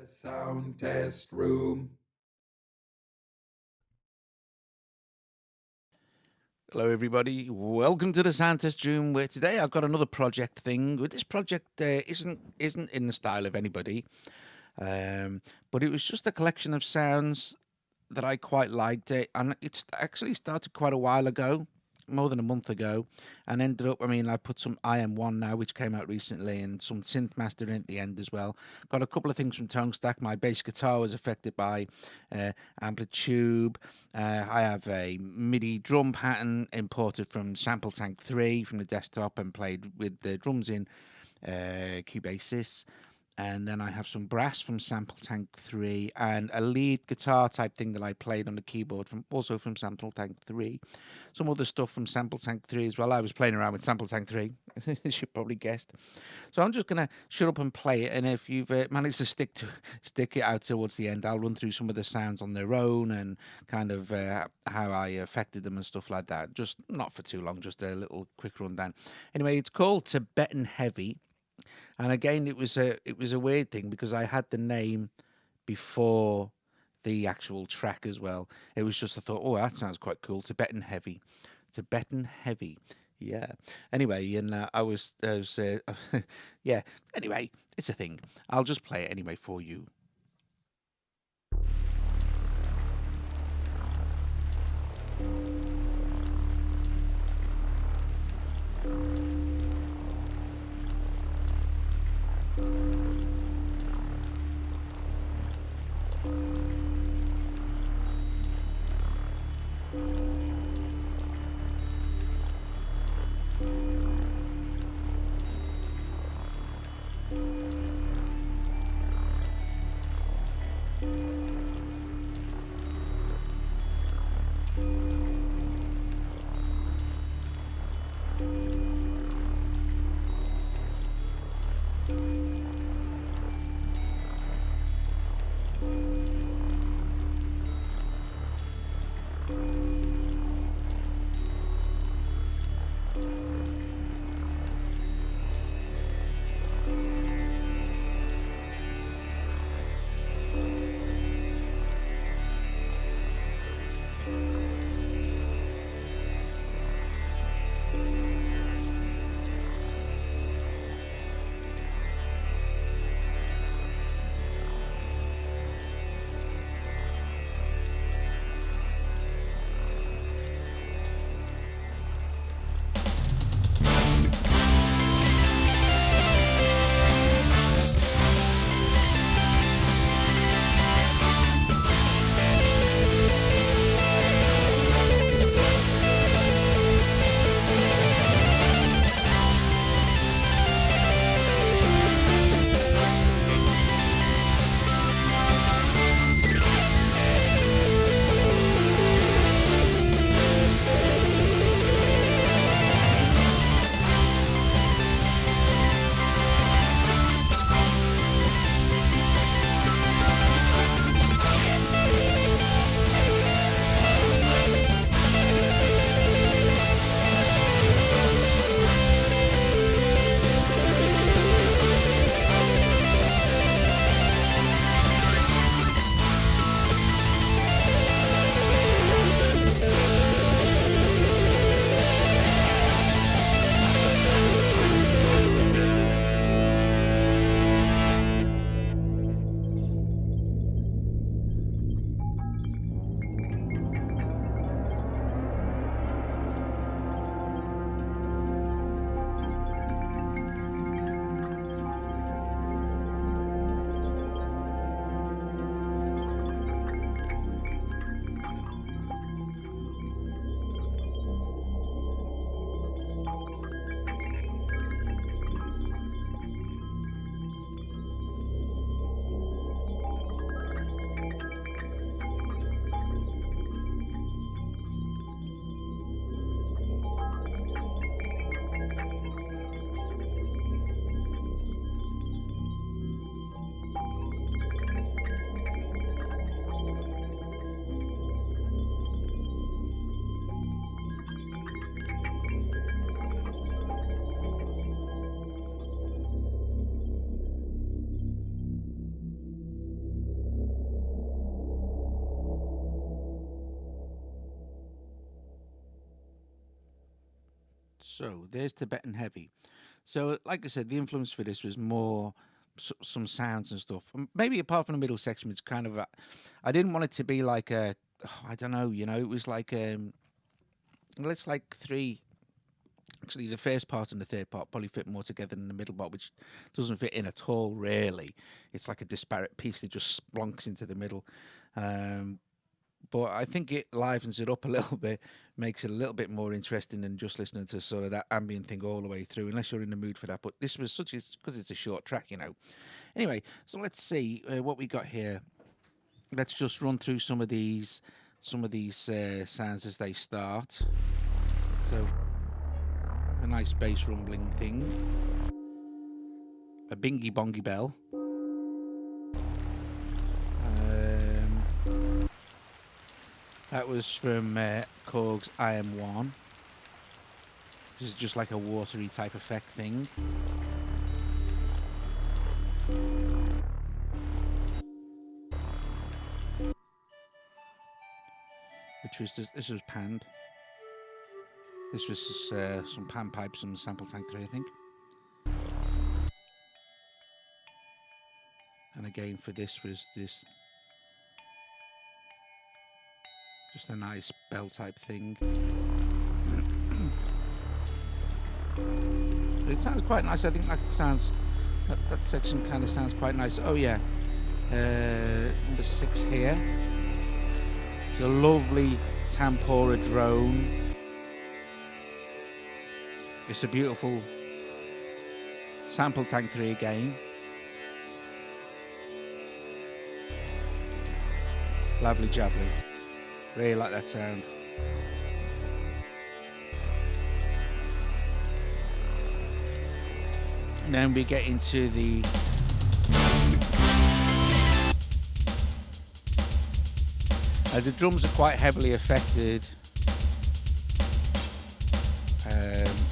Sound test room. Hello, everybody. Welcome to the sound test room. Where today I've got another project thing. This project isn't in the style of anybody, but it was just a collection of sounds that I quite liked. And it's actually started quite a while ago, more than a month ago, and ended up. I mean, I put some iM1 now, which came out recently, and some Synthmaster in at the end as well. Got a couple of things from ToneStack. My bass guitar was affected by Amplitube. I have a MIDI drum pattern imported from Sampletank 3 from the desktop and played with the drums in Cubasis. And then I have some brass from Sampletank 3 and a lead guitar type thing that I played on the keyboard from Sampletank 3. Some other stuff from Sampletank 3 as well. I was playing around with Sampletank 3, as you probably guessed. So I'm just going to shut up and play it. And if you've managed to stick it out towards the end, I'll run through some of the sounds on their own and kind of how I affected them and stuff like that. Just not for too long, just a little quick rundown. Anyway, it's called Tibetan Heavy. And again, it was a weird thing because I had the name before the actual track as well. It was just I thought, oh, that sounds quite cool. Tibetan Heavy. Yeah. Anyway, and yeah. Anyway, it's a thing. I'll just play it anyway for you. So there's Tibetan heavy. So like I said, the influence for this was more some sounds and stuff. Maybe apart from the middle section, it's kind of I didn't want it to be like a, I don't know, it was like well, it's like three. Actually, the first part and the third part probably fit more together than the middle part, which doesn't fit in at all, really. It's like a disparate piece that just splunks into the middle. But I think it livens it up a little bit, makes it a little bit more interesting than just listening to sort of that ambient thing all the way through, unless you're in the mood for that. But this was because it's a short track, Anyway, so let's see what we got here. Let's just run through some of these sounds as they start. So a nice bass rumbling thing, a bingy bongy bell. That was from Korg's iM1. This is just like a watery type effect thing. This was panned. This was some pan pipes from Sampletank 3, I think. And again for this was this just a nice bell type thing. But it sounds quite nice. I think that section kind of sounds quite nice. Oh yeah, number 6 here. It's a lovely Tempora drone. It's a beautiful Sampletank 3 again. Lovely jubbly. Really like that sound. And then we get into the drums are quite heavily affected.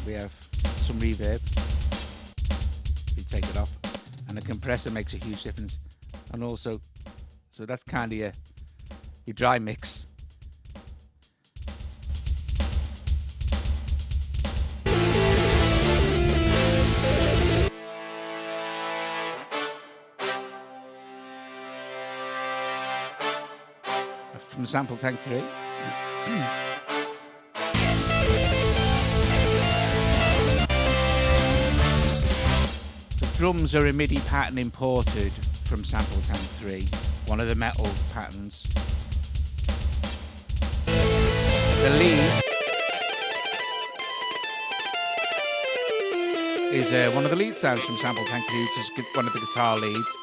We have some reverb. You take it off, and the compressor makes a huge difference. And also, so that's kind of your dry mix. From Sampletank 3. The drums are a MIDI pattern imported from Sampletank 3, one of the metal patterns. The lead is one of the lead sounds from Sampletank 3, which is one of the guitar leads,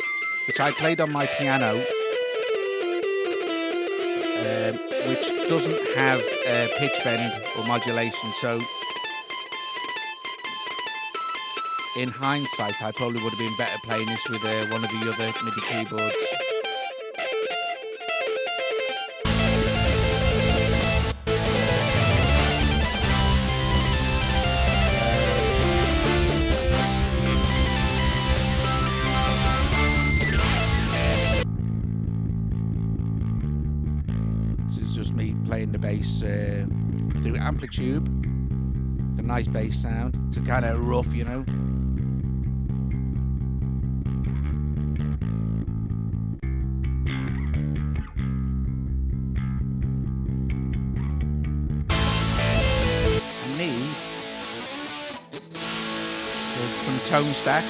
which I played on my piano. Which doesn't have pitch bend or modulation, so in hindsight I probably would have been better playing this with one of the other MIDI keyboards. Playing the bass through Amplitube, a nice bass sound. It's a kind of rough, And these are from ToneStack.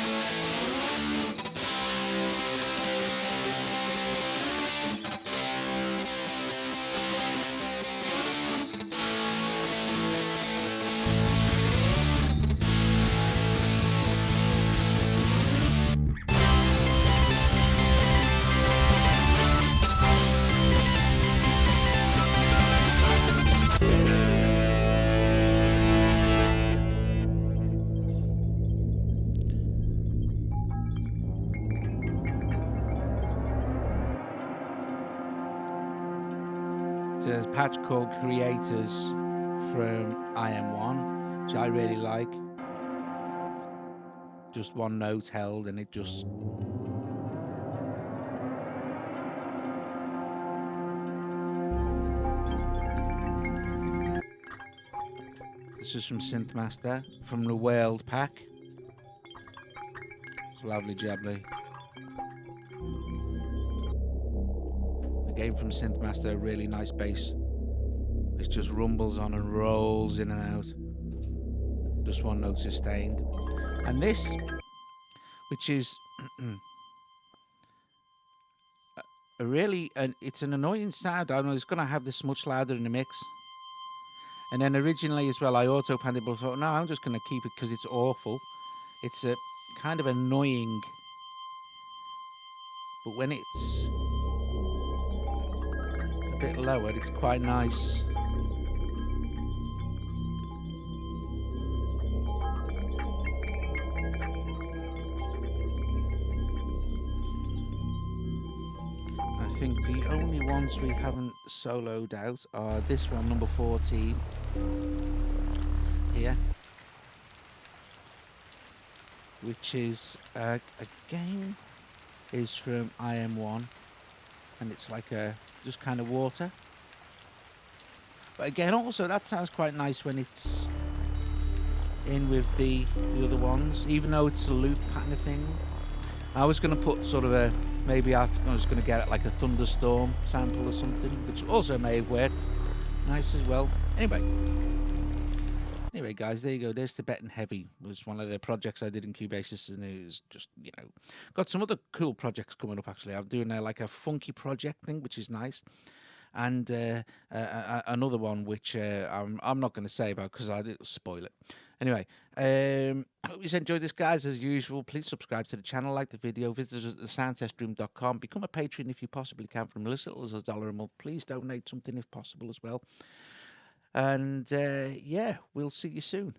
There's a patch called Creators from iM1, which I really like. Just one note held and it just... This is from Synthmaster, from the World Pack. It's lovely jubbly. Again from Synthmaster, a really nice bass. It just rumbles on and rolls in and out. Just one note sustained. And this, which is a really, it's an annoying sound. I don't know, it's going to have this much louder in the mix. And then originally as well, I auto-panned it, but I thought, no, I'm just going to keep it because it's awful. It's a kind of annoying, but when it's a bit lower, it's quite nice. I think the only ones we haven't soloed out are this one, number 14, here, which is, again, is from iM1, and it's like a, just kind of water. But again, also, that sounds quite nice when it's in with the other ones, even though it's a loop kind of thing. I was going to put sort of a, maybe I was going to get it like a thunderstorm sample or something, which also may have worked nice as well. Anyway, guys, there you go. There's Tibetan Heavy. It was one of the projects I did in Cubasis, and it was just, you know, got some other cool projects coming up, actually. I'm doing like a funky project thing, which is nice. And another one, which I'm not going to say about because I'll spoil it. Anyway, I hope you enjoyed this, guys. As usual, please subscribe to the channel, like the video, visit us at thesoundtestroom.com. Become a patron if you possibly can, from as little as $1 a month. Please donate something if possible as well. And yeah, we'll see you soon.